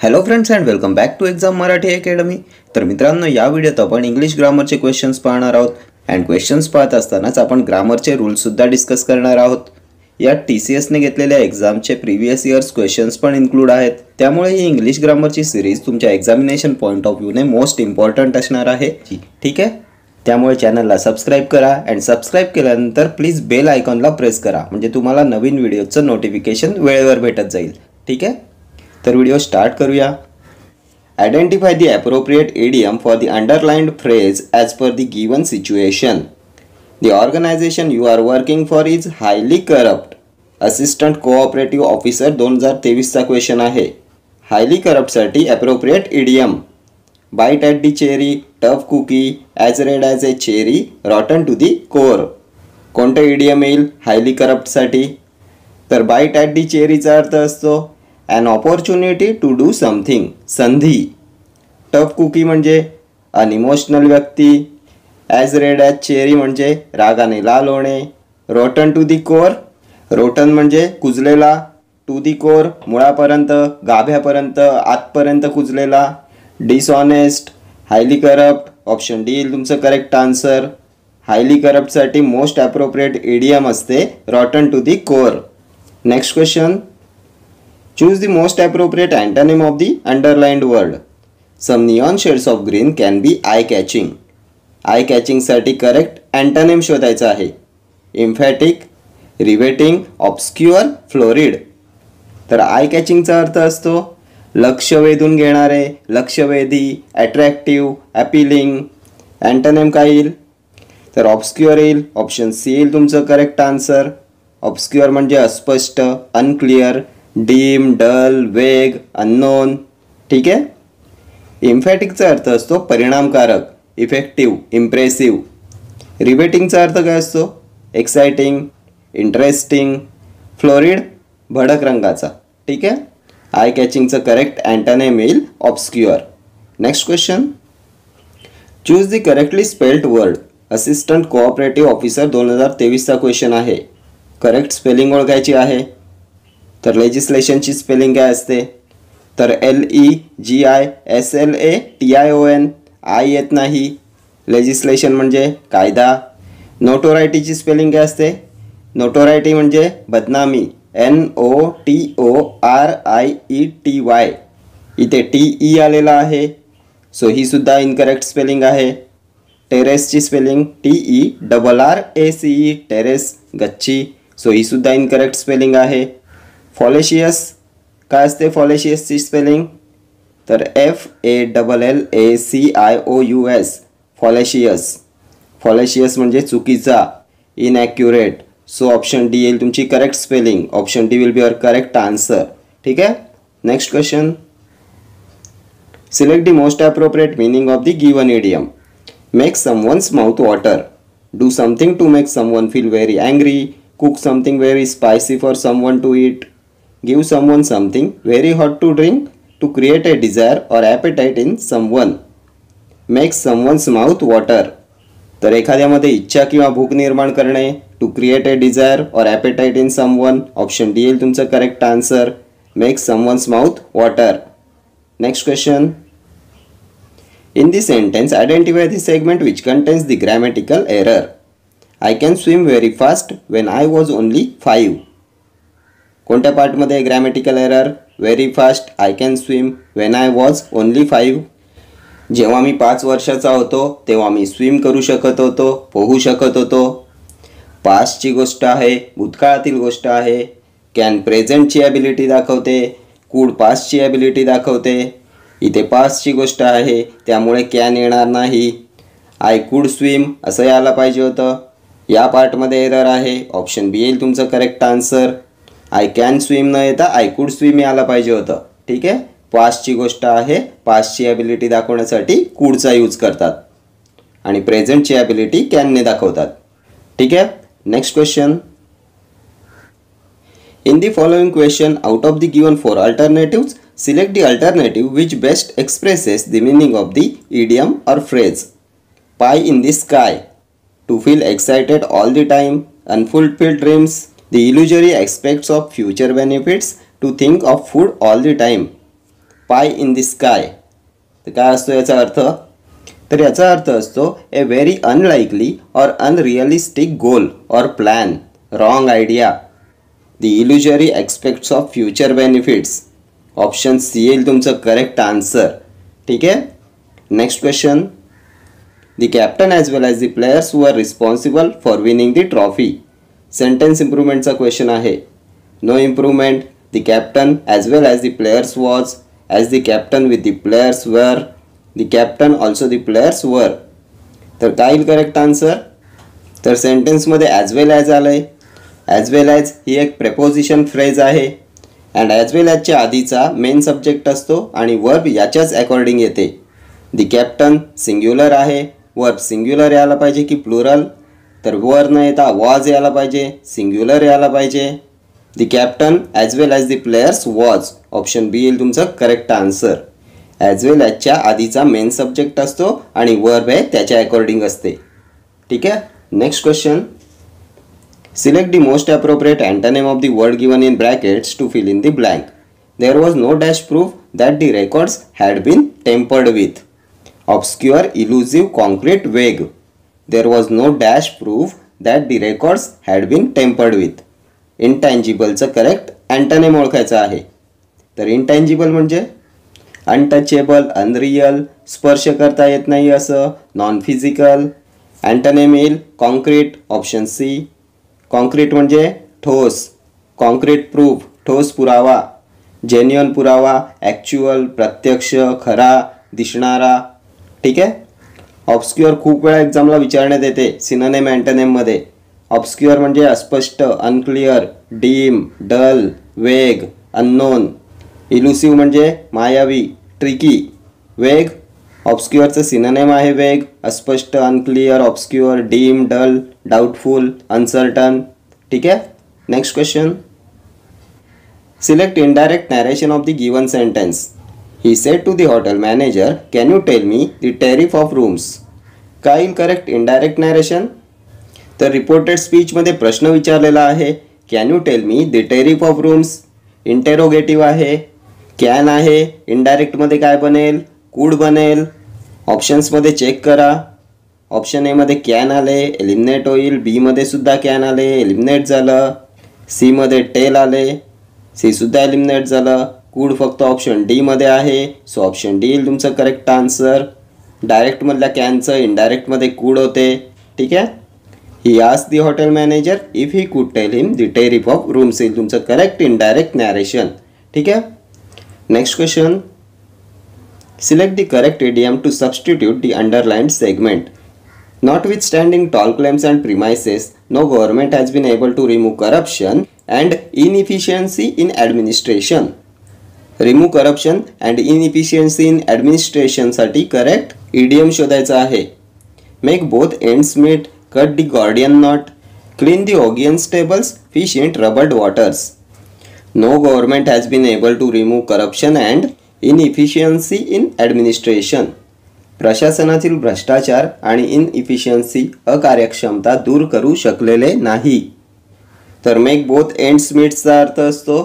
Hello friends and welcome back to exam Marathi academy. तर मित्रांनो, या व्हिडिओत आपण इंग्लिश ग्रामरचे क्वेश्चन्स पाहणार आहोत. अँड क्वेश्चन्स पाहत असतानाच आपण ग्रामरचे रूल्ससुद्धा डिस्कस करणार आहोत. यात TCSने घेतलेल्या एक्झामचे प्रिव्हियस इयर्स क्वेश्चन्स पण इन्क्लूड आहेत. त्यामुळे ही इंग्लिश ग्रामरची सिरीज तुमच्या एक्झामिनेशन पॉईंट ऑफ व्ह्यूने मोस्ट इम्पॉर्टंट असणार आहे. ठीक आहे, त्यामुळे चॅनलला सबस्क्राईब करा अँड सबस्क्राईब केल्यानंतर प्लीज बेल आयकॉनला प्रेस करा, म्हणजे तुम्हाला नवीन व्हिडिओचं नोटिफिकेशन वेळेवर भेटत जाईल. ठीक आहे, तर व्हिडिओ स्टार्ट करूया. Identify the appropriate idiom for the underlined phrase as per the given situation. The organization you are working for is highly corrupt. Assistant cooperative officer 2023चा क्वेश्चन आहे. हायली करप्टसाठी appropriate idiom: bite at the cherry, tough cookie, as red as a cherry, rotten to the core. कोणतं idiom येईल highly करप्टसाठी? तर bite at the चेरीचा अर्थ असतो an opportunity to do something, संधी. टफ कुकी म्हणजे अनइमोशनल व्यक्ती. ॲज रेड ॲज चेरी म्हणजे रागाने लाल होणे. Rotten to the core, rotten म्हणजे कुजलेला. टू दी कोर मुळापर्यंत, गाभ्यापर्यंत, आतपर्यंत कुजलेला. Dishonest, highly corrupt. Option D येईल तुमचं करेक्ट आन्सर. हायली करप्टसाठी मोस्ट ॲप्रोप्रिएट इडियम असते rotten to the core. Next question. Choose the most appropriate antonym of the underlined word. Some neon shades of green can be eye-catching. Eye-catching साठी correct antonym शोधायचा आहे. Emphatic, riveting, obscure, florid. तर eye-catchingचा अर्थ असतो लक्ष वेधून घेणारे, लक्षवेधी, अट्रॅक्टिव्ह, अपीलिंग. antonym काय येईल? तर obscure येईल. ऑप्शन सी येईल तुमचं करेक्ट आन्सर. obscure म्हणजे अस्पष्ट, unclear, dim, dull, vague, unknown. ठीक आहे. इम्फॅटिकचा अर्थ असतो परिणामकारक, इफेक्टिव्ह, इम्प्रेसिव्ह. रिवेटिंगचा अर्थ काय असतो? Exciting, interesting. फ्लोरिड, भडक रंगाचा. ठीक आहे. आय कॅचिंगचं करेक्ट अँटोनिम येईल obscure. Next question. Choose the correctly spelled word. Assistant cooperative officer 2023चा क्वेश्चन आहे. करेक्ट स्पेलिंग ओळखायची आहे. तर लेजिस्लेशनची स्पेलिंग काय असते? तर LEGISLATION. आय येत नाही. लेजिस्लेशन म्हणजे कायदा. नोटोरायटीची स्पेलिंग काय असते? नोटोरायटी म्हणजे बदनामी. NOTORIETY. इथे TE आलेला आहे, सो ही सुद्धा इनकरेक्ट स्पेलिंग आहे. टेरेसची स्पेलिंग TERRACE, टेरेस, गच्ची, सो ही सुद्धा इनकरेक्ट स्पेलिंग आहे. फॉलेशियस काय असते? फॉलेशियसची स्पेलिंग तर FALLACIOUS, फॉलेशियस. फॉलेशियस म्हणजे चुकीचा, इनॲक्युरेट. सो ऑप्शन डी येईल तुमची correct spelling. Option D will be your correct answer. ठीक आहे. Next question. Select the most appropriate meaning of the given idiom. Make someone's mouth water. Do something to make someone feel very angry. Cook something very spicy for someone to eat. Give someone something very hot to drink to create a desire or appetite in someone. Make someone's mouth water. तर एखाद्यामध्ये इच्छा किंवा भूक निर्माण करणे. To create a desire or appetite in someone. Option D येईल तुमचं correct answer. Make someone's mouth water. Next question. In the sentence, identify the segment which contains the grammatical error. I can swim very fast when I was only 5. कोणत्या पार्टमध्ये grammatical error? Very fast, I can swim when I was only 5. जेव्हा मी 5 वर्षाचा होतो तेव्हा मी swim करू शकत होतो, पोहू शकत होतो. पास्टची गोष्ट आहे, भूतकाळातील गोष्ट आहे. कॅन प्रेझेंटची ॲबिलिटी दाखवते, कुड पास्टची ॲबिलिटी दाखवते. इथे पास्टची गोष्ट आहे त्यामुळे कॅन येणार नाही. आय कुड स्विम असं यायला पाहिजे होतं. या पार्टमध्ये एरर आहे. ऑप्शन बी येईल तुमचं correct answer. I can swim न येता आय कुड स्विम यायला पाहिजे होतं. ठीक आहे. पास्टची गोष्ट आहे, पास्टची ॲबिलिटी दाखवण्यासाठी कुडचा यूज करतात आणि प्रेझेंटची ॲबिलिटी कॅनने दाखवतात. ठीक आहे. Next question. In the following question out of the given 4 alternatives select the alternative which best expresses the meaning of the idiom or phrase. Pie in the sky. To feel excited all the time. Unfulfilled dreams. The illusory aspects of future benefits. To think of food all the time. Pie in the sky. तर काय असतो याचा अर्थ? तर याचा अर्थ असतो a very unlikely और अनरिअलिस्टिक गोल और plan, wrong idea, the illusory expects of future benefits. Option C येईल तुमचं करेक्ट आन्सर. ठीक आहे. Next question. The captain as well as the players were responsible for winning the trophy. Sentence इम्प्रूव्हमेंटचा question आहे. No improvement. The captain as well as the players was, as the captain with the players वर, the captain also the players वर. तर काय येईल correct answer? तर सेंटेन्समध्ये as well as आलं आहे. ॲज वेल ॲज ही एक प्रेपोजिशन फ्रेज आहे अँड ॲज वेल ॲजच्या आधीचा मेन सब्जेक्ट असतो आणि वर्ब याच्याच अकॉर्डिंग येते. द कॅप्टन सिंग्युलर आहे, वर्ब सिंग्युलर यायला पाहिजे की प्लुरल? तर वर न येता वॉज यायला पाहिजे, सिंग्युलर यायला पाहिजे. The captain as well as the players was. Option B येईल तुमचं करेक्ट आन्सर. ॲज वेल ॲजच्या आधीचा मेन सब्जेक्ट असतो आणि वर्ब आहे त्याच्या अकॉर्डिंग असते. ठीक आहे. Next question. Select the most appropriate antonym of the word given in brackets to fill in the blank. There was no dash proof that the records had been tampered with. Obscure, elusive, concrete, vague. There was no dash proof that the records had been tampered with. इंटँजिबलचं correct antonym ओळखायचं आहे. तर intangible म्हणजे untouchable, unreal, स्पर्श करता येत नाही असं, नॉन फिजिकल. अँटोनिम येईल कॉन्क्रीट. Option C. कॉन्क्रीट म्हणजे ठोस, कॉन्क्रीट प्रूफ, ठोस पुरावा, जेन्युअन पुरावा, ॲक्च्युअल, प्रत्यक्ष, खरा, दिसणारा. ठीक आहे. ऑब्स्क्युअर खूप वेळा एक्झामला विचारण्यात येते सिनोनिम अँटोनिममध्ये. ऑब्स्क्युअर म्हणजे अस्पष्ट, unclear, dim, dull, vague, unknown. Elusive म्हणजे मायावी, ट्रिकी. वेग, ऑब्स्क्युअरचं सिनोनिम आहे वेग, अस्पष्ट, unclear, obscure, dim, dull, doubtful, uncertain. ठीक आहे. Next question. Select indirect narration of the given sentence. He said to the hotel manager, can you tell me the tariff of rooms. काय येईल correct indirect narration? तर reported स्पीचमध्ये प्रश्न विचारलेला आहे, can you tell me the tariff of rooms. इंटेरोगेटिव्ह आहे, can आहे, इनडायरेक्टमध्ये काय बनेल? कुड बनेल. ऑप्शन्समध्ये चेक करा. ऑप्शन एमध्ये कॅन आले, एलिमिनेट होईल. बीमध्ये सुद्धा कॅन आले, एलिमिनेट झालं. सीमध्ये टेल आले, सी सुद्धा एलिमिनेट झालं. कुड फक्त ऑप्शन डीमध्ये आहे, सो ऑप्शन डी येईल तुमचं करेक्ट आन्सर. डायरेक्टमधल्या कॅनचं इनडायरेक्टमध्ये कुड होते. ठीक आहे. He asked the hotel manager if he could tell him the tariff of rooms येईल तुमचं करेक्ट इनडायरेक्ट नॅरेशन. ठीक आहे. Next question. Select the correct idiom to substitute the underlined segment. Notwithstanding tall claims and premises, no government has been able to remove corruption and inefficiency in administration. Remove corruption and inefficiency in administration साठी correct idiom शोधायचा आहे. Make both ends meet, cut the Gordian knot, clean the audience tables, fish in troubled waters. No government has been able to remove corruption and inefficiency in administration. प्रशासनातील भ्रष्टाचार आणि इनइफिशियन्सी, अकार्यक्षमता दूर करू शकलेले नाही. तर मेक बोथ एंड्स मीट्सचा अर्थ असतो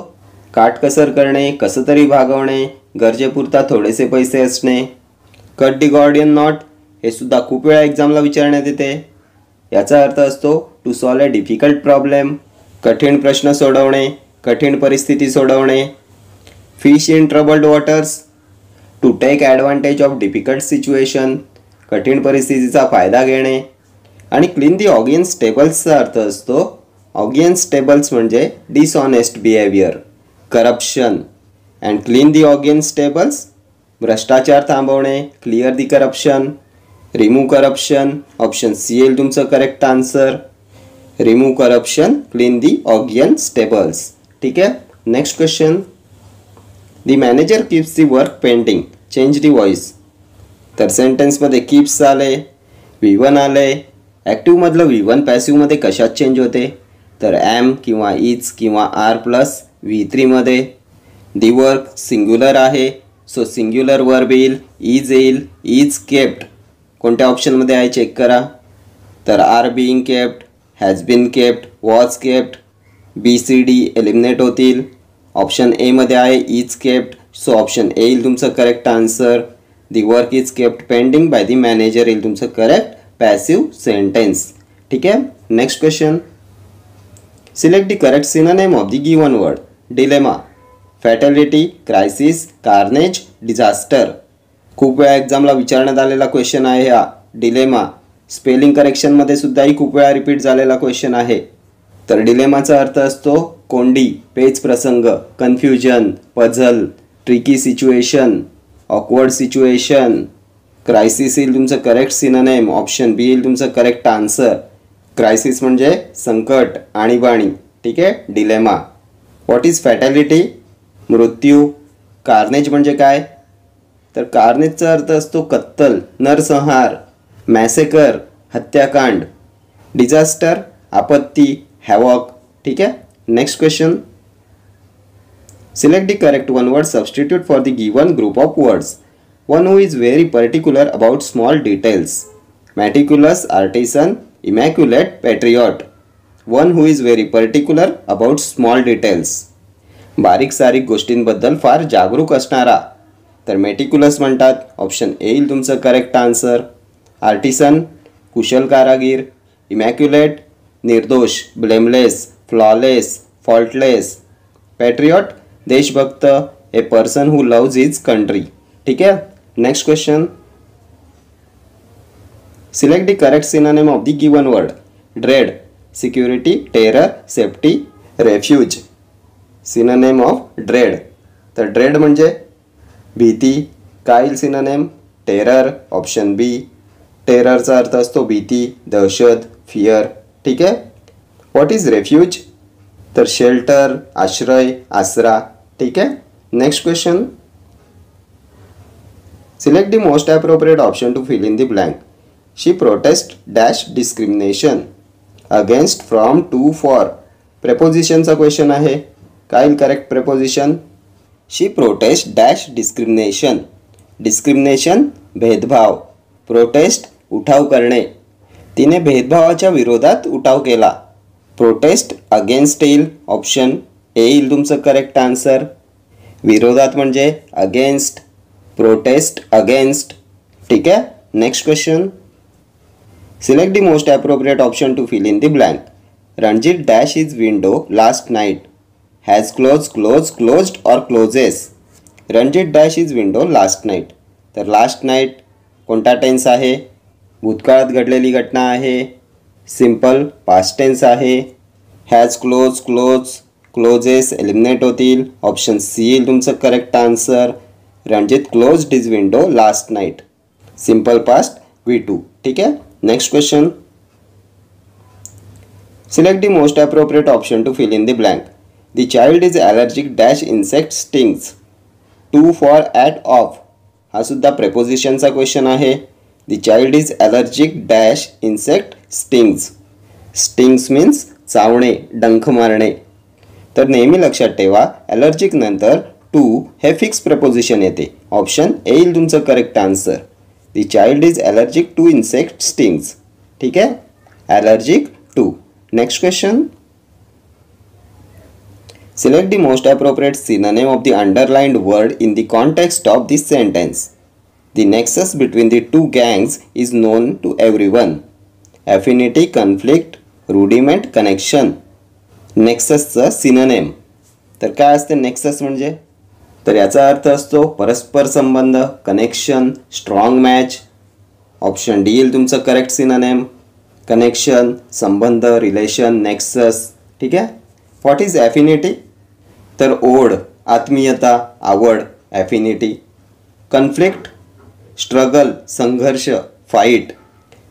काटकसर करणे, कसं तरी भागवणे, गरजेपुरता थोडेसे पैसे असणे. कट दी गॉर्डियन नॉट हे सुद्धा खूप वेळा एक्झामला विचारण्यात येते. याचा अर्थ असतो to solve a difficult problem, कठीण प्रश्न सोडवणे, कठीण परिस्थिती सोडवणे. Fish in troubled waters, to take advantage of difficult situation, कठीण परिस्थितीचा फायदा घेणे. आणि क्लीन दी ऑडियन्स टेबल्सचा अर्थ असतो ऑडियन्स टेबल्स म्हणजे dishonest behaviour, corruption. And clean the ऑडियन्स टेबल्स भ्रष्टाचार थांबवणे, clear the corruption, remove corruption. Option C येईल तुमचं correct answer. Remove corruption, clean the ऑडियन्स टेबल्स. ठीक आहे. Next question. The manager keeps the work pending, change the voice. तर सेंटेन्समध्ये कीप्स आले, V1 आले. ॲक्टिव्हमधलं V1 पॅसिव्हमध्ये कशात चेंज होते? तर ॲम किंवा इज किंवा आर प्लस V3मध्ये. दी वर्क सिंग्युलर आहे, सो सिंग्युलर वर्ब येईल, इज येईल. इज केप्ट कोणत्या ऑप्शनमध्ये आहे चेक करा. तर are being kept, has been kept, was kept. BCD eliminate होतील. ऑप्शन एमध्ये आहे is kept, so option A येईल तुमचं correct answer. The work is kept pending by the manager येईल तुमचं करेक्ट पॅसिव्ह सेंटेन्स. ठीक आहे. Next question. Select the correct synonym of the given word. Dilemma, fatality, crisis, carnage, disaster. खूप वेळा एक्झामला विचारण्यात आलेला क्वेश्चन आहे हा डिलेमा. स्पेलिंग करेक्शनमध्ये सुद्धाही खूप वेळा रिपीट झालेला क्वेश्चन आहे. तर डिलेमाचा अर्थ असतो कोंडी, पेच प्रसंग, confusion, puzzle, tricky situation, awkward situation. Crisis येईल तुमचं करेक्ट सिनोनिम. ऑप्शन बी येईल तुमचं करेक्ट आन्सर. क्रायसिस म्हणजे संकट, आणीबाणी. ठीक आहे. डिलेमा. What is fatality? मृत्यू. कार्नेज म्हणजे काय? तर कार्नेजचा अर्थ असतो कत्तल, नरसंहार, मॅसेकर, हत्याकांड. डिझास्टर, आपत्ती, हॅवॉक. ठीक आहे. Next question. Select the correct one word substitute for the given group of words. One who is very particular about small details. Meticulous, artisan, immaculate, patriot. One who is very particular about small details. बारीक सारीक गोष्टींबद्दल फार जागरूक असणारा. तर meticulous म्हणतात. Option A येईल तुमचं करेक्ट आन्सर. आर्टिसन, कुशल कारागीर. इमॅक्युलेट, निर्दोष, ब्लेमलेस, फ्लॉलेस, फॉल्टलेस. पॅट्रियॉट, देशभक्त, a person who loves his country. ठीक आहे. Next question. Select the correct synonym of the given word. Dread, security, terror, safety, refuge. Synonym of dread. तर dread म्हणजे भीती. काय येईल सिनोनिम? टेरर. Option B. टेररचा अर्थ असतो भीती, दहशत, फिअर. ठीक आहे. What is refuge? तर शेल्टर, आश्रय, आसरा. ठीक आहे. Next question. Select the most appropriate option to fill in the blank. She protest dash discrimination. Against, from, to, for. प्रेपोजिशनचा क्वेश्चन आहे. काय येईल correct preposition? She protest dash discrimination. Discrimination भेदभाव. प्रोटेस्ट उठाव करणे. तिने भेदभावाच्या विरोधात उठाव केला. प्रोटेस्ट अगेन्स्ट येईल. ऑप्शन ए येईल तुमचं करेक्ट आन्सर. विरोधात म्हणजे अगेन्स्ट. Prostate against. ठीक आहे. Next question. Select the most appropriate option to fill in the blank. Ranjit dash is window last night. Has closed or closes. Ranjit dash is window last night. तर last night कोणता tense आहे? भूतकाळात घडलेली घटना आहे. Simple past tense आहे. Has closes eliminate होतील. Option C येईल तुमचं correct answer. Ranjit closed his window last night. Simple past V2. ठीक आहे. Next question. Select the most appropriate option to fill in the blank. The child is allergic dash insect stings. To, for, at, of. हा सुद्धा प्रेपोजिशनचा question आहे. The child is allergic dash insect stings. Stings means चावणे, डंख मारणे. तर नेहमी लक्षात ठेवा ॲलर्जिक नंतर टू हे फिक्स प्रेपोजिशन येते. ऑप्शन ए येईल तुमचं correct answer. The child is allergic to insect stings. ठीक आहे. Allergic to. Next question. Select the most appropriate synonym of the underlined word in the context of this sentence. The nexus between the two gangs is known to everyone. Affinity, conflict, rudiment, connection. नेक्ससचं synonym. तर काय असते nexus म्हणजे? तर याचा अर्थ असतो परस्पर संबंध, connection, strong match. Option D येईल तुमचं करेक्ट सिनोनिम. कनेक्शन, संबंध, रिलेशन, नेक्सस. ठीक आहे. What is affinity? तर ओढ, आत्मीयता, आवड, ॲफिनिटी. कन्फ्लिक्ट, स्ट्रगल, संघर्ष, फाईट.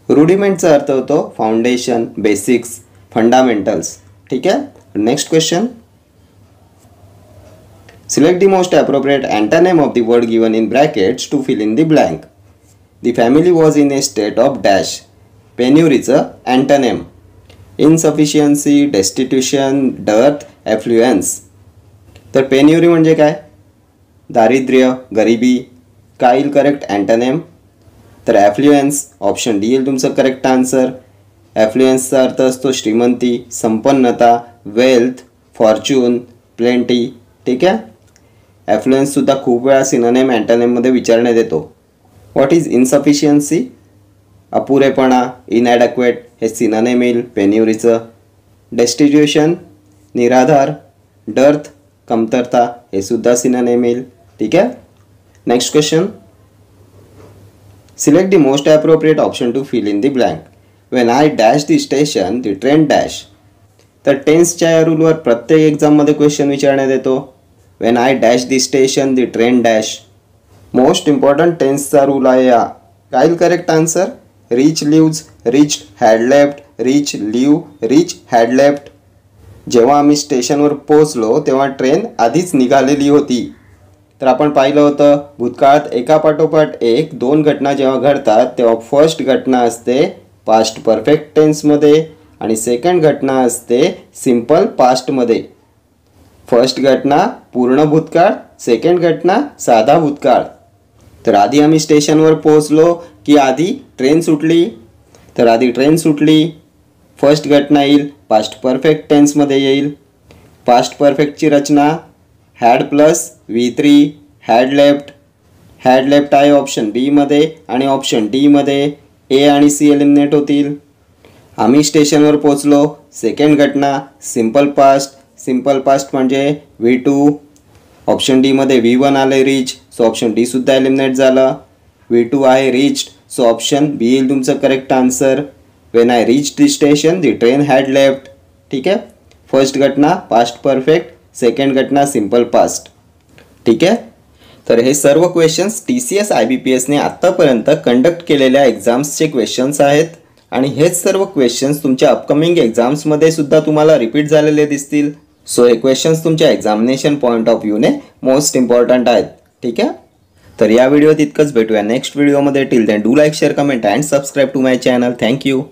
रुडिमेंटचा अर्थ होतो फाउंडेशन, बेसिक्स, फंडामेंटल्स. ठीक आहे. Next question. Select the most appropriate antonym of the word given in brackets to fill in the blank. The family was in a state of dash. पेन्युरीचं antonym. Insufficiency, destitution, dearth, ॲफ्लुएन्स. तर पेन्युरी म्हणजे काय? दारिद्र्य, गरिबी. काय येईल करेक्ट अँटोनिम? तर ॲफ्लुएन्स. Option D येईल तुमचं करेक्ट आन्सर. ॲफ्लुएन्सचा अर्थ असतो श्रीमंती, संपन्नता, वेल्थ, फॉर्च्यून, प्लेंटी. ठीक आहे. ॲफ्लुएन्स सुद्धा खूप वेळा सिनोनिम अँटोनिममध्ये विचारण्यात येतो. What is इनसफिशियन्सी? अपुरेपणा, इनॲडक्वेट हे सिनोनिम येईल पेन्युरीचं. डेस्टिट्यूशन, निराधार. डर्थ, कमतरता हे सुद्धा सिनोनिम येईल. ठीक आहे. Next question. Select the most appropriate option to fill in the blank. When I dash the station the train dash. तर टेन्सच्या या रूलवर प्रत्येक एक्झाममध्ये क्वेश्चन विचारण्यात येतो. When I dash the station the train dash. Most important टेन्सचा rule आहे हा. काय येईल correct answer? Reach leaves, reach had left, reach leave, reach had left. जेव्हा आम्ही स्टेशनवर पोहोचलो तेव्हा ट्रेन आधीच निघालेली होती. तर आपण पाहिलं होतं भूतकाळात एकापाठोपाठ एक 2 घटना जेव्हा घडतात तेव्हा फर्स्ट घटना असते पास्ट परफेक्ट टेन्समध्ये आणि सेकंड घटना असते सिंपल पास्टमध्ये. फर्स्ट घटना पूर्ण भूतकाळ, सेकंड घटना साधा भूतकाळ. तर आधी आम्ही स्टेशनवर पोहोचलो की आधी ट्रेन सुटली? तर आधी ट्रेन सुटली. फर्स्ट घटना येईल पास्ट परफेक्ट टेन्समध्ये येईल. पास्ट परफेक्टची रचना had plus V3 had left. Had left आहे ऑप्शन बीमध्ये आणि ऑप्शन डीमध्ये. ए आणि सी एलिमिनेट होतील. आम्ही स्टेशनवर पोहोचलो. सेकंड घटना सिंपल पास्ट. सिंपल पास्ट म्हणजे V2. ऑप्शन डीमध्ये V1 आले रीच, सो ऑप्शन डी सुद्धा एलिमिनेट झालं. V2 आहे रीच्ड, सो ऑप्शन बी येईल तुमचं correct answer. When I reach the station the train had left. ठीक आहे. फर्स्ट घटना पास्ट परफेक्ट, सेकंड घटना सिंपल पास्ट. ठीक आहे. तर हे सर्व क्वेश्चन्स TCS IBPSने आत्तापर्यंत कंडक्ट केलेल्या एक्झाम्सचे क्वेश्चन्स आहेत आणि हेच सर्व क्वेश्चन्स तुमच्या अपकमिंग एक्झाम्समध्ये सुद्धा तुम्हाला रिपीट झालेले दिसतील. सो हे क्वेश्चन्स तुमच्या एक्झामिनेशन पॉईंट ऑफ व्ह्यूने मोस्ट इम्पॉर्टंट आहेत. ठीक आहे. तर या व्हिडिओत इतकंच. भेटूया नेक्स्ट व्हिडिओमध्ये. Till then do like, share, comment and subscribe to my channel. Thank you.